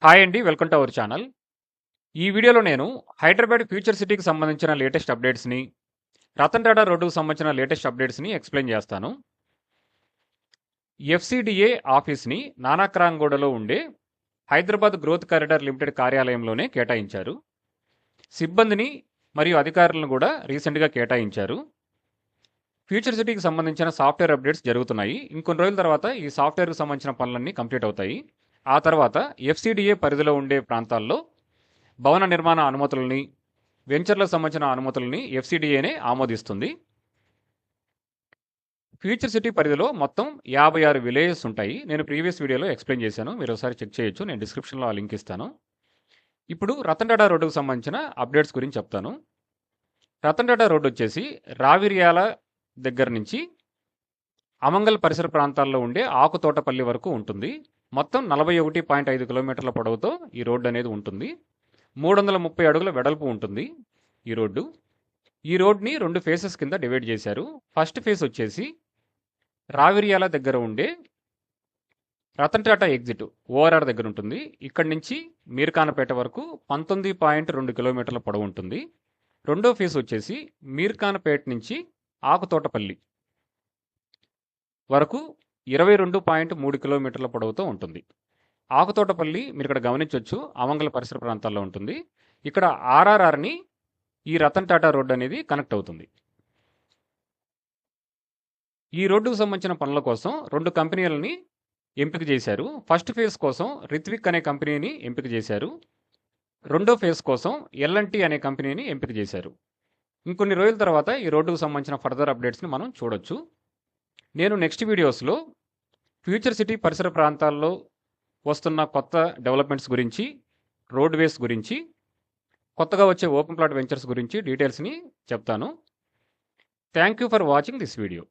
Hi అండి. Welcome to our channel. ఈ వీడియోలో నేను హైదరాబాద్ ఫ్యూచర్ సిటీకి సంబంధించిన లేటెస్ట్ అప్డేట్స్‌ని, రతన్ టాటా రోడ్డుకు సంబంధించిన లేటెస్ట్ అప్డేట్స్‌ని ఎక్స్‌ప్లెయిన్ చేస్తాను. ఎఫ్‌సిడిఏ ఆఫీస్‌ని నానక్రాంగూడలో ఉండే హైదరాబాద్ గ్రోత్ కారిడార్ లిమిటెడ్ కార్యాలయంలోనే కేటాయించారు. సిబ్బందిని మరియు అధికారులను కూడా రీసెంట్‌గా కేటాయించారు. ఫ్యూచర్ సిటీకి సంబంధించిన సాఫ్ట్‌వేర్ అప్డేట్స్ జరుగుతున్నాయి. ఇంకొన్ని రోజుల తర్వాత ఈ సాఫ్ట్‌వేర్‌కి సంబంధించిన పనులన్నీ కంప్లీట్ అవుతాయి. ఆ తర్వాత ఎఫ్‌సిడిఏ పరిధిలో ఉండే ప్రాంతాల్లో భవన నిర్మాణ అనుమతులని, వెంచర్లకు సంబంధించిన అనుమతులని ఎఫ్‌సిడిఏనే ఆమోదిస్తుంది. ఫ్యూచర్ సిటీ పరిధిలో మొత్తం 56 విలేజెస్ ఉంటాయి. నేను ప్రీవియస్ వీడియోలో ఎక్స్‌ప్లెయిన్ చేశాను. మీరు ఒకసారి చెక్ చేయొచ్చు. నేను డిస్క్రిప్షన్‌లో ఆ లింక్ ఇస్తాను. ఇప్పుడు రతన్ టాటా రోడ్డుకు సంబంధించిన అప్డేట్స్ గురించి చెప్తాను. రతన్ టాటా రోడ్డు వచ్చేసి రావిర్యాల దగ్గర నుంచి అమంగల్ పరిసర ప్రాంతాల్లో ఉండే ఆకుతోటపల్లి వరకు ఉంటుంది. మొత్తం 41.5 కిలోమీటర్ల పొడవుతో ఈ రోడ్డు అనేది ఉంటుంది. 330 అడుగుల వెడల్పు ఉంటుంది ఈ రోడ్డు. ఈ రోడ్ని 2 ఫేసెస్ కింద డివైడ్ చేశారు. ఫస్ట్ ఫేస్ వచ్చేసి రావిర్యాల దగ్గర ఉండే రతన్ టాటా ఎగ్జిట్ ఓఆర్ఆర్ దగ్గర ఉంటుంది. ఇక్కడి నుంచి మీర్ఖానపేట వరకు 19.2 కిలోమీటర్ల పొడవు ఉంటుంది. రెండో ఫేస్ వచ్చేసి మీర్ఖానపేట నుంచి ఆకుతోటపల్లి వరకు 22.3 కిలోమీటర్ల పొడవుతో ఉంటుంది. ఆకుతోటపల్లి మీరు ఇక్కడ గమనించవచ్చు, అమంగళ పరిసర ప్రాంతాల్లో ఉంటుంది. ఇక్కడ ఆర్ఆర్ఆర్ని ఈ రతన్ టాటా రోడ్డు అనేది కనెక్ట్ అవుతుంది. ఈ రోడ్డుకు సంబంధించిన పనుల కోసం 2 కంపెనీలని ఎంపిక చేశారు. ఫస్ట్ ఫేజ్ కోసం రిత్విక్ అనే కంపెనీని ఎంపిక చేశారు. రెండో ఫేజ్ కోసం ఎల్ఎన్టీ అనే కంపెనీని ఎంపిక చేశారు. ఇంకొన్ని రోజుల తర్వాత ఈ రోడ్డుకు సంబంధించిన ఫర్దర్ అప్డేట్స్ని మనం చూడొచ్చు. నేను నెక్స్ట్ వీడియోస్లో ఫ్యూచర్ సిటీ పరిసర ప్రాంతాల్లో వస్తున్న కొత్త డెవలప్మెంట్స్ గురించి, రోడ్వేస్ గురించి, కొత్తగా వచ్చే ఓపెన్ ప్లాట్ వెంచర్స్ గురించి డీటెయిల్స్ని చెప్తాను. Thank you for watching this video.